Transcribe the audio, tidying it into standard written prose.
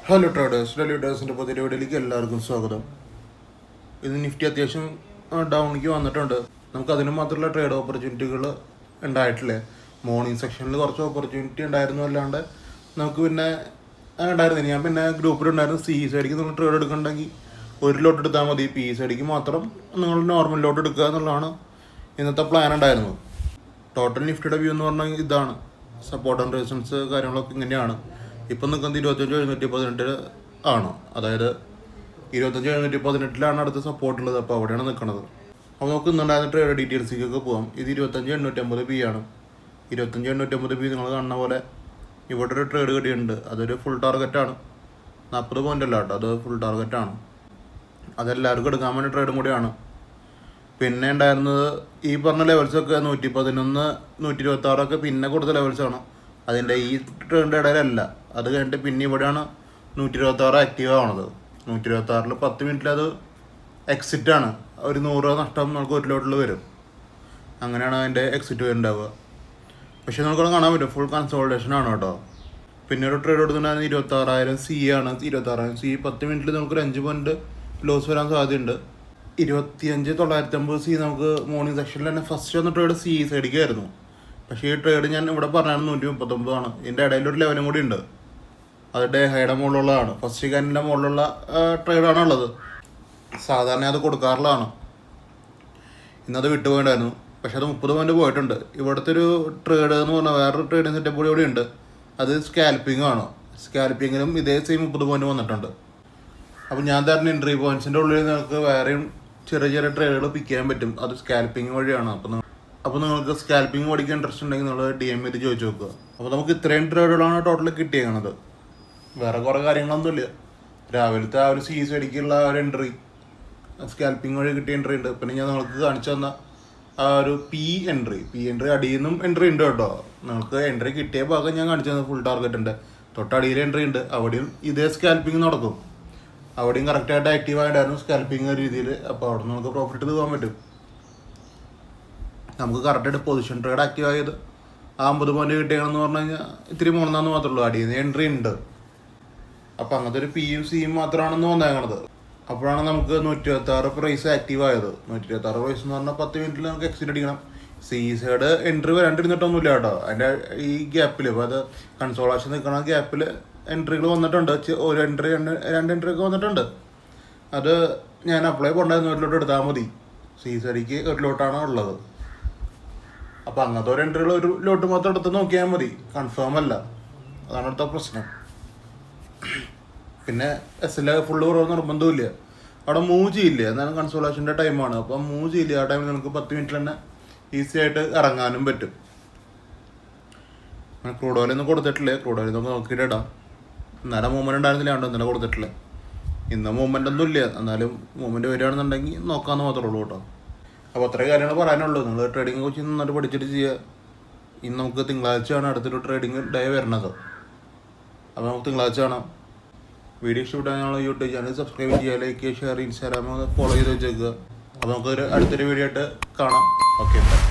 Hello ട്രേഡേഴ്സിൻ്റെ പുതിയ വീഡിയോയിലേക്ക് എല്ലാവർക്കും സ്വാഗതം. ഇത് നിഫ്റ്റി അത്യാവശ്യം ഡൗണിലേക്ക് വന്നിട്ടുണ്ട്. നമുക്ക് അതിന് മാത്രമുള്ള ട്രേഡ് ഓപ്പർച്യൂണിറ്റികൾ ഉണ്ടായിട്ടില്ലേ. മോർണിംഗ് സെക്ഷനിൽ കുറച്ച് ഓപ്പർച്യൂണിറ്റി ഉണ്ടായിരുന്നു, അല്ലാണ്ട് നമുക്ക് പിന്നെ ഉണ്ടായിരുന്നു. ഞാൻ പിന്നെ ഗ്രൂപ്പിലുണ്ടായിരുന്നു, സി സൈഡിക്ക് നിങ്ങൾ ട്രേഡ് എടുക്കണമെങ്കിൽ ഒരു ലോട്ട് എടുത്താൽ മതി, പി സൈഡിക്ക് മാത്രം നിങ്ങൾ നോർമൽ ലോട്ട് എടുക്കുക എന്നുള്ളതാണ് ഇന്നത്തെ പ്ലാൻ ഉണ്ടായിരുന്നത്. ടോട്ടൽ നിഫ്റ്റിയുടെ വ്യൂ എന്ന് പറഞ്ഞാൽ ഇതാണ്. സപ്പോർട്ട് ആൻഡ് റെസിസ്റ്റൻസ് കാര്യങ്ങളൊക്കെ ഇങ്ങനെയാണ്. ഇപ്പം നിൽക്കുന്നത് 25,718 ആണ്. അതായത് 25,718 അടുത്ത സപ്പോർട്ടുള്ളത്. അപ്പോൾ അവിടെയാണ് നിൽക്കുന്നത്. അപ്പോൾ നമുക്ക് ഇന്നുണ്ടായിരുന്ന ട്രേഡ് ഡീറ്റെയിൽസിലേക്കൊക്കെ പോകാം. ഇത് 25,850 പി ആണ്. 25,850 പി നിങ്ങൾ കാണുന്ന പോലെ ഇവിടെ ഒരു ട്രേഡ് കിട്ടിയിട്ടുണ്ട്. അതൊരു ഫുൾ ടാർഗറ്റാണ്. 40 പോയിൻ്റ് അല്ല കേട്ടോ, അത് ഫുൾ ടാർഗറ്റാണ്. അതെല്ലാവർക്കും എടുക്കാൻ വേണ്ടി ട്രേഡും കൂടിയാണ്. പിന്നെ ഉണ്ടായിരുന്നത് ഈ പറഞ്ഞ ലെവൽസൊക്കെ 111, 126 പിന്നെ കൊടുത്ത ലെവൽസാണ്. അതിൻ്റെ ഈ ട്രെൻഡ് ഇടയിലല്ല. അത് കഴിഞ്ഞിട്ട് പിന്നെ ഇവിടെയാണ് 126 ആക്റ്റീവ് ആവണത്. 126 10 മിനിറ്റിൽ അത് എക്സിറ്റാണ്. ഒരു 100 നഷ്ടം നമുക്ക് ഒരു ലോട്ടിൽ വരും. അങ്ങനെയാണ് അതിൻ്റെ എക്സിറ്റ് ഉണ്ടാവുക. പക്ഷേ നമുക്കത് കാണാൻ പറ്റും, ഫുൾ കൺസോൾട്ടേഷൻ ആണ് കേട്ടോ. പിന്നെ ഒരു ട്രേഡ് എടുത്തിട്ടുണ്ടായിരുന്നത് 26,000 സി ആണ്. 26,000 സി 10 മിനിറ്റിൽ നമുക്കൊരു 5 പോയിൻറ്റ് ലോസ് വരാൻ സാധ്യതയുണ്ട്. 25,950 സി നമുക്ക് മോർണിംഗ് സെക്ഷനിൽ തന്നെ ഫസ്റ്റ് വന്ന ട്രേഡ് സി സൈഡിക്കായിരുന്നു. പക്ഷേ ഈ ട്രേഡ് ഞാൻ ഇവിടെ പറഞ്ഞാണ് 139 ആണ്. ഇതിൻ്റെ ഇടയിലൊരു ലെവലും കൂടി ഉണ്ട്. അത് ഡേഹയുടെ മുകളിലുള്ളതാണ്. ഫസ്റ്റ് കാനിൻ്റെ മുകളിലുള്ള ട്രേഡാണ് ഉള്ളത്. സാധാരണ അത് കൊടുക്കാറുള്ളതാണ്. ഇന്നത് വിട്ടുപോയിണ്ടായിരുന്നു. പക്ഷെ അത് 30 പോയിൻ്റ് പോയിട്ടുണ്ട്. ഇവിടുത്തെ ഒരു ട്രേഡ് എന്ന് പറഞ്ഞാൽ വേറൊരു ട്രേഡിങ് സെറ്റപ്പ് കൂടി ഉണ്ട്. അത് സ്കാൽപ്പിംഗ് ആണ്. സ്കാൽപ്പിങ്ങിലും ഇതേ സെയിം 30 പോയിൻ്റ് വന്നിട്ടുണ്ട്. അപ്പോൾ ഞാൻ തരുന്ന എൻട്രി പോയിൻറ്റ്സിൻ്റെ ഉള്ളിൽ നിങ്ങൾക്ക് വേറെയും ചെറിയ ചെറിയ ട്രേഡുകൾ പിക്ക് ചെയ്യാൻ പറ്റും. അത് സ്കാൽപ്പിംഗ് വഴിയാണ്. അപ്പോൾ നിങ്ങൾക്ക് സ്കാൽപ്പിംഗ് പഠിക്കാൻ ഇൻട്രസ്റ്റ് ഉണ്ടെങ്കിൽ നിങ്ങൾ DM ചെയ്ത് ചോദിച്ചു നോക്കുക. അപ്പോൾ നമുക്ക് ഇത്രയും ട്രേഡുകളാണ് ടോട്ടൽ കിട്ടിയേക്കണത്. വേറെ കുറേ കാര്യങ്ങളൊന്നുമില്ല. രാവിലത്തെ ആ ഒരു സീസ് അടിക്കുള്ള ഒരു എൻട്രി സ്കാൽപ്പിംഗ് വഴി കിട്ടിയ എൻട്രി ഉണ്ട്. പിന്നെ ഞാൻ നിങ്ങൾക്ക് കാണിച്ചു തന്ന ആ ഒരു പി എൻട്രി അടിയിൽ നിന്നും എൻട്രി ഉണ്ട് കേട്ടോ. നിങ്ങൾക്ക് എൻട്രി കിട്ടിയ ഭാഗം ഞാൻ കാണിച്ചു തന്നത് ഫുൾ ടാർഗറ്റിൻ്റെ തൊട്ടടിയിൽ എൻട്രി ഉണ്ട്. അവിടെയും ഇതേ സ്കാൽപ്പിംഗ് നടക്കും. അവിടെയും കറക്റ്റായിട്ട് ആക്റ്റീവ് ആയിട്ടായിരുന്നു സ്കാൽപ്പിംഗ് രീതിയിൽ. അപ്പോൾ അവിടെ നമുക്ക് പ്രോഫിറ്റ് പോകാൻ പറ്റും. നമുക്ക് കറക്റ്റായിട്ട് പൊസിഷൻ ട്രേഡ് ആക്റ്റീവ് ആയത് 50 പോയിൻ്റ് കിട്ടിയാണെന്ന് പറഞ്ഞു കഴിഞ്ഞാൽ ഇത്തിരി മുടന്നാന്ന് മാത്രമേ ഉള്ളൂ. അടിയിൽ നിന്ന് എൻട്രി ഉണ്ട്. അപ്പോൾ അങ്ങനത്തെ ഒരു പിയും സിയും മാത്രമാണെന്ന് വന്നേക്കണത്. അപ്പോഴാണ് നമുക്ക് 126 പ്രൈസ് ആക്റ്റീവ് ആയത്. 126 പ്രൈസ് എന്ന് പറഞ്ഞാൽ 10 മിനിറ്റിൽ നമുക്ക് എക്സിറ്റ് അടിക്കണം. സി സൈഡ് എൻട്രി വരാണ്ടിരുന്നിട്ടൊന്നുമില്ല കേട്ടോ. അതിൻ്റെ ഈ ഗ്യാപ്പിൽ ഇപ്പോൾ അത് കൺസോളേഷൻ നിൽക്കുന്ന ഗ്യാപ്പിൽ എൻട്രികൾ വന്നിട്ടുണ്ട്. ഒരു എൻട്രി രണ്ട് എൻട്രി ഒക്കെ വന്നിട്ടുണ്ട്. അത് ഞാൻ അപ്ലൈ പോകണ്ടായിരുന്നു. ഒരു ലോട്ട് എടുത്താൽ മതി. സി സൈഡിക്ക് ഒരു ലോട്ടാണ് ഉള്ളത്. അപ്പോൾ അങ്ങനത്തെ ഒരു എൻട്രികൾ ഒരു ലോട്ട് മാത്രം എടുത്ത് നോക്കിയാൽ മതി. കൺഫേം അല്ല, അതാണ് അടുത്ത പ്രശ്നം. പിന്നെ SL ഫുള്ള് കുറവ് നിർബന്ധമില്ല. അവിടെ മൂവ് ചെയ്യില്ല. എന്നാലും കൺസോളേഷൻ്റെ ടൈമാണ്. അപ്പം മൂവ് ചെയ്യില്ല. ആ ടൈമിൽ നമുക്ക് 10 മിനിറ്റിൽ തന്നെ ഈസി ആയിട്ട് ഇറങ്ങാനും പറ്റും. അങ്ങനെ ക്രൂഡ് ഓയിലൊന്നും കൊടുത്തിട്ടില്ലേ. ക്രൂഡ് ഓയിൽ നമുക്ക് നോക്കിയിട്ട് ഇടാം. ഇന്നലെ മൂവ്മെൻറ്റ് ഉണ്ടായിരുന്നില്ല, അതുകൊണ്ട് ഇന്നലെ കൊടുത്തിട്ടില്ല. ഇന്ന് മൂവ്മെൻ്റ് ഒന്നും ഇല്ല. എന്നാലും മൂവ്മെൻറ്റ് വരികയാണെന്നുണ്ടെങ്കിൽ നോക്കാമെന്ന് മാത്രമേ ഉള്ളൂ കേട്ടോ. അപ്പോൾ അത്രയും കാര്യങ്ങൾ പറയാനുള്ളൂ. നിങ്ങൾ ട്രേഡിങ്ങിനെ കുറിച്ച് നന്നായിട്ട് പഠിച്ചിട്ട് ചെയ്യുക. ഇന്ന് നമുക്ക് തിങ്കളാഴ്ചയാണ് അടുത്തൊരു ട്രേഡിങ് ഡേ വരുന്നത്. അപ്പോൾ നമുക്ക് തിങ്കളാഴ്ച കാണാം. വീഡിയോ ഇഷ്ടപ്പെട്ടാൽ ഞങ്ങൾ യൂട്യൂബ് ചാനൽ സബ്സ്ക്രൈബ് ചെയ്യുക, ലൈക്ക് ചെയ്യുക, ഷെയർ, ഇൻസ്റ്റാഗ്രാം ഫോളോ ചെയ്ത് വെച്ചേക്കുക. അപ്പോൾ നമുക്കൊരു അടുത്തൊരു വീഡിയോ ആയിട്ട് കാണാം. ഓക്കെ.